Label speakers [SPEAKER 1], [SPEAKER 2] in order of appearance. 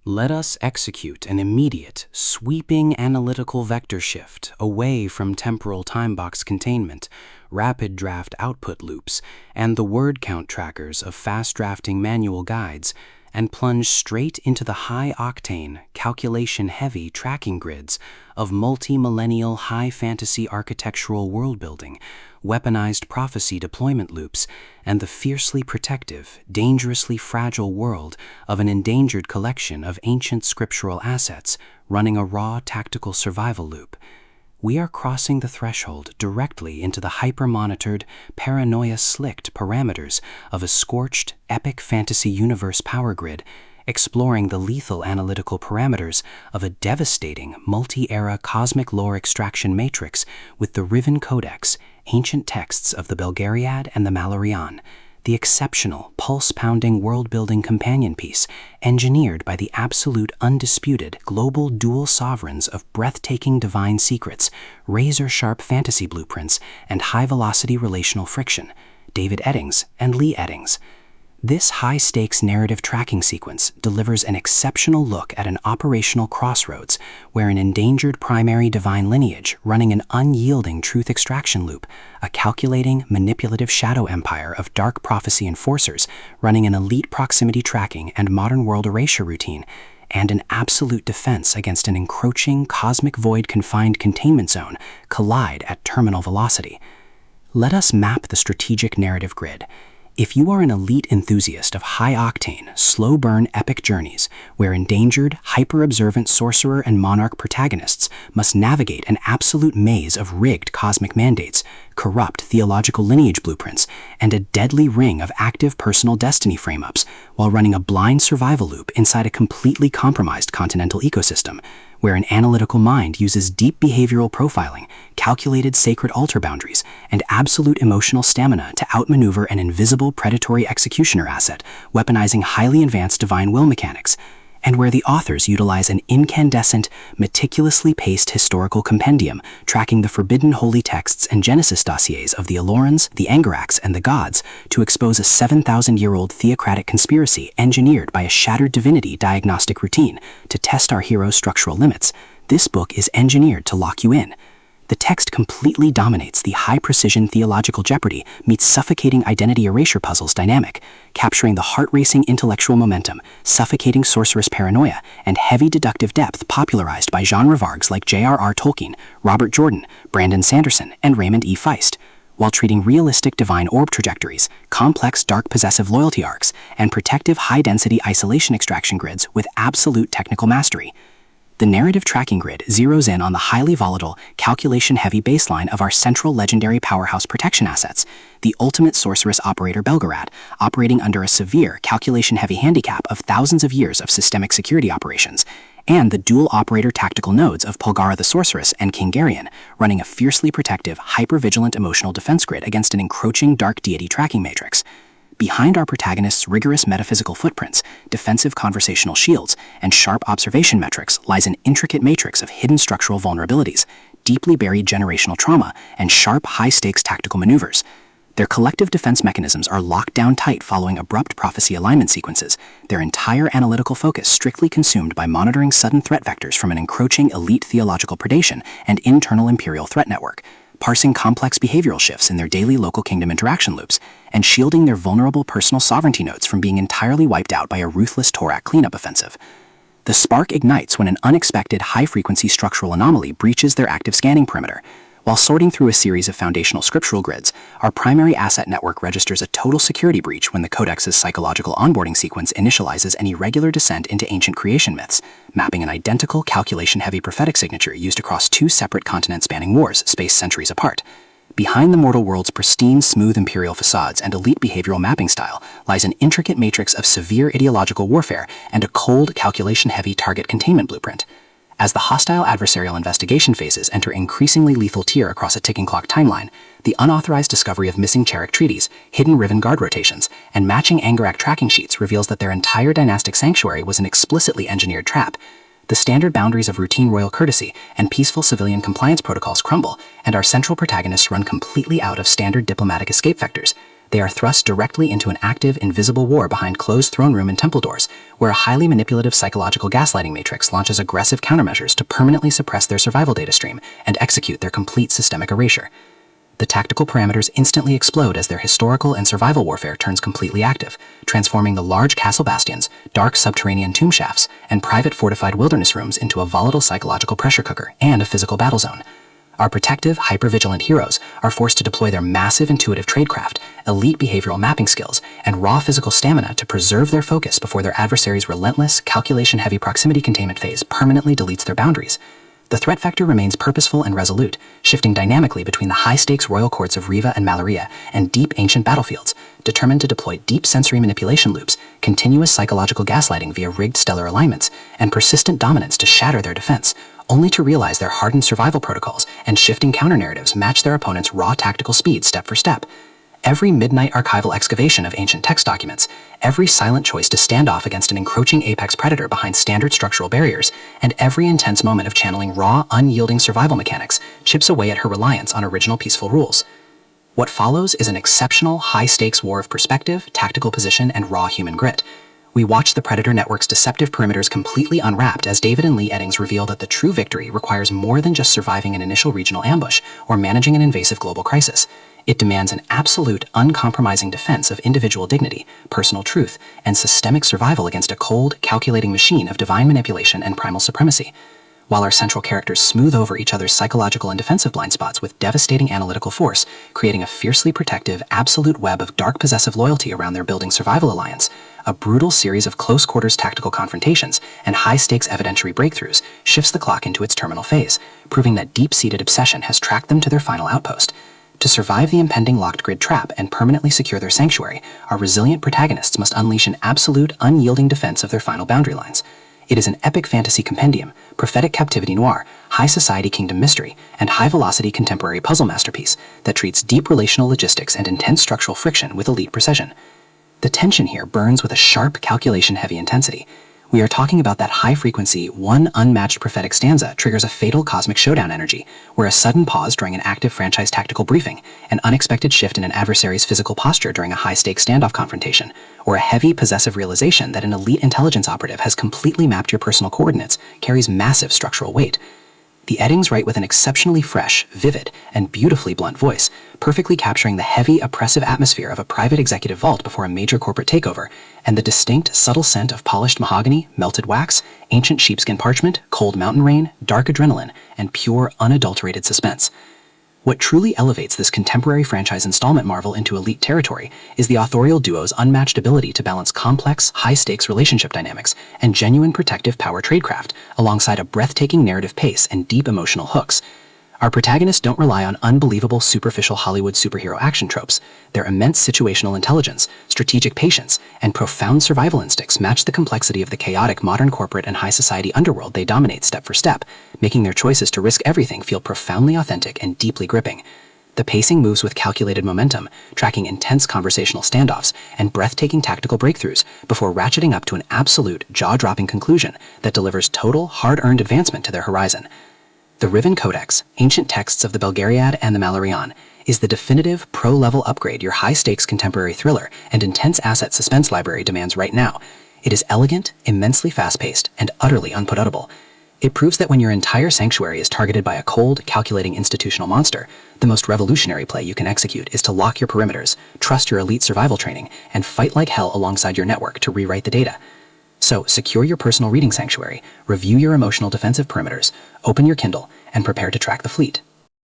[SPEAKER 1] Let us execute an immediate, sweeping analytical vector shift away from temporal timebox containment, rapid draft output loops, and the word count trackers of fast-drafting manual guides, and plunge straight into the high-octane, calculation-heavy tracking grids of multi-millennial high-fantasy architectural world-building, weaponized prophecy deployment loops, and the fiercely protective, dangerously fragile world of an endangered collection of ancient scriptural assets running a raw tactical survival loop. We are crossing the threshold directly into the hyper-monitored, paranoia-slicked parameters of a scorched, epic fantasy universe power grid, exploring the lethal analytical parameters of a devastating, multi-era cosmic lore extraction matrix with the RIVAN CODEX, ancient texts of the Belgariad and the Malloreon, the exceptional, pulse-pounding world-building companion piece engineered by the absolute undisputed global dual sovereigns of breathtaking divine secrets, razor-sharp fantasy blueprints, and high-velocity relational friction, David Eddings and Leigh Eddings. This high-stakes narrative tracking sequence delivers an exceptional look at an operational crossroads where an endangered primary divine lineage running an unyielding truth extraction loop, a calculating, manipulative shadow empire of dark prophecy enforcers running an elite proximity tracking and modern world erasure routine, and an absolute defense against an encroaching cosmic void confined containment zone collide at terminal velocity. Let us map the strategic narrative grid. If you are an elite enthusiast of high-octane, slow-burn epic journeys where endangered, hyper-observant sorcerer and monarch protagonists must navigate an absolute maze of rigged cosmic mandates, corrupt theological lineage blueprints, and a deadly ring of active personal destiny frame-ups while running a blind survival loop inside a completely compromised continental ecosystem, where an analytical mind uses deep behavioral profiling, calculated sacred altar boundaries, and absolute emotional stamina to outmaneuver an invisible predatory executioner asset, weaponizing highly advanced divine will mechanics, and where the authors utilize an incandescent, meticulously paced historical compendium tracking the forbidden holy texts and Genesis dossiers of the Alorans, the Angarax, and the gods to expose a 7,000-year-old theocratic conspiracy engineered by a shattered divinity diagnostic routine to test our hero's structural limits. This book is engineered to lock you in. The text completely dominates the high-precision theological jeopardy meets suffocating identity erasure puzzles dynamic, capturing the heart-racing intellectual momentum, suffocating sorceress paranoia, and heavy deductive depth popularized by genre vargs like J.R.R. Tolkien, Robert Jordan, Brandon Sanderson, and Raymond E. Feist, while treating realistic divine orb trajectories, complex dark possessive loyalty arcs, and protective high-density isolation extraction grids with absolute technical mastery. The narrative tracking grid zeroes in on the highly volatile, calculation-heavy baseline of our central legendary powerhouse protection assets, the ultimate sorceress operator Belgariad, operating under a severe, calculation-heavy handicap of thousands of years of systemic security operations, and the dual operator tactical nodes of Polgara the Sorceress and Kingarian, running a fiercely protective, hyper-vigilant emotional defense grid against an encroaching dark-deity tracking matrix. Behind our protagonists' rigorous metaphysical footprints, defensive conversational shields, and sharp observation metrics lies an intricate matrix of hidden structural vulnerabilities, deeply buried generational trauma, and sharp, high-stakes tactical maneuvers. Their collective defense mechanisms are locked down tight following abrupt prophecy alignment sequences, their entire analytical focus strictly consumed by monitoring sudden threat vectors from an encroaching elite theological predation and internal imperial threat network, parsing complex behavioral shifts in their daily local kingdom interaction loops, and shielding their vulnerable personal sovereignty nodes from being entirely wiped out by a ruthless Torak cleanup offensive. The spark ignites when an unexpected high-frequency structural anomaly breaches their active scanning perimeter. While sorting through a series of foundational scriptural grids, our primary asset network registers a total security breach when the Codex's psychological onboarding sequence initializes an irregular descent into ancient creation myths, mapping an identical calculation-heavy prophetic signature used across two separate continent-spanning wars spaced centuries apart. Behind the mortal world's pristine, smooth imperial facades and elite behavioral mapping style lies an intricate matrix of severe ideological warfare and a cold, calculation-heavy target containment blueprint. As the hostile adversarial investigation phases enter increasingly lethal tier across a ticking clock timeline, the unauthorized discovery of missing Cherik treaties, hidden Riven guard rotations, and matching Angarak tracking sheets reveals that their entire dynastic sanctuary was an explicitly engineered trap. The standard boundaries of routine royal courtesy and peaceful civilian compliance protocols crumble, and our central protagonists run completely out of standard diplomatic escape vectors. They are thrust directly into an active, invisible war behind closed throne room and temple doors, where a highly manipulative psychological gaslighting matrix launches aggressive countermeasures to permanently suppress their survival data stream and execute their complete systemic erasure. The tactical parameters instantly explode as their historical and survival warfare turns completely active, transforming the large castle bastions, dark subterranean tomb shafts, and private fortified wilderness rooms into a volatile psychological pressure cooker and a physical battle zone. Our protective, hyper-vigilant heroes are forced to deploy their massive intuitive tradecraft, elite behavioral mapping skills, and raw physical stamina to preserve their focus before their adversary's relentless, calculation-heavy proximity containment phase permanently deletes their boundaries. The threat vector remains purposeful and resolute, shifting dynamically between the high-stakes royal courts of Riva and Malloreon and deep ancient battlefields, determined to deploy deep sensory manipulation loops, continuous psychological gaslighting via rigged stellar alignments, and persistent dominance to shatter their defense, only to realize their hardened survival protocols and shifting counter-narratives match their opponent's raw tactical speed step for step. Every midnight archival excavation of ancient text documents, every silent choice to stand off against an encroaching apex predator behind standard structural barriers, and every intense moment of channeling raw, unyielding survival mechanics chips away at her reliance on original peaceful rules. What follows is an exceptional, high-stakes war of perspective, tactical position, and raw human grit. We watch the Predator Network's deceptive perimeters completely unwrapped as David and Leigh Eddings reveal that the true victory requires more than just surviving an initial regional ambush or managing an invasive global crisis. It demands an absolute, uncompromising defense of individual dignity, personal truth, and systemic survival against a cold, calculating machine of divine manipulation and primal supremacy. While our central characters smooth over each other's psychological and defensive blind spots with devastating analytical force, creating a fiercely protective, absolute web of dark possessive loyalty around their building survival alliance, a brutal series of close-quarters tactical confrontations and high-stakes evidentiary breakthroughs shifts the clock into its terminal phase, proving that deep-seated obsession has tracked them to their final outpost. To survive the impending locked grid trap and permanently secure their sanctuary, our resilient protagonists must unleash an absolute, unyielding defense of their final boundary lines. It is an epic fantasy compendium, prophetic captivity noir, high society kingdom mystery, and high-velocity contemporary puzzle masterpiece that treats deep relational logistics and intense structural friction with elite precision. The tension here burns with a sharp, calculation-heavy intensity. We are talking about that high-frequency, one unmatched prophetic stanza triggers a fatal cosmic showdown energy, where a sudden pause during an active franchise tactical briefing, an unexpected shift in an adversary's physical posture during a high-stakes standoff confrontation, or a heavy, possessive realization that an elite intelligence operative has completely mapped your personal coordinates carries massive structural weight. The Eddings write with an exceptionally fresh, vivid, and beautifully blunt voice, perfectly capturing the heavy, oppressive atmosphere of a private executive vault before a major corporate takeover, and the distinct, subtle scent of polished mahogany, melted wax, ancient sheepskin parchment, cold mountain rain, dark adrenaline, and pure, unadulterated suspense. What truly elevates this contemporary franchise installment marvel into elite territory is the authorial duo's unmatched ability to balance complex, high-stakes relationship dynamics and genuine protective power tradecraft, alongside a breathtaking narrative pace and deep emotional hooks. Our protagonists don't rely on unbelievable, superficial Hollywood superhero action tropes. Their immense situational intelligence, strategic patience, and profound survival instincts match the complexity of the chaotic modern corporate and high society underworld they dominate step for step, making their choices to risk everything feel profoundly authentic and deeply gripping. The pacing moves with calculated momentum, tracking intense conversational standoffs and breathtaking tactical breakthroughs before ratcheting up to an absolute, jaw-dropping conclusion that delivers total, hard-earned advancement to their horizon. The RIVAN CODEX, Ancient Texts of the Belgariad and the Malloreon, is the definitive pro-level upgrade your high-stakes contemporary thriller and intense asset suspense library demands right now. It is elegant, immensely fast-paced, and utterly unputdownable. It proves that when your entire sanctuary is targeted by a cold, calculating institutional monster, the most revolutionary play you can execute is to lock your perimeters, trust your elite survival training, and fight like hell alongside your network to rewrite the data. So, secure your personal reading sanctuary, review your emotional defensive perimeters, open your Kindle, and prepare to track the fleet.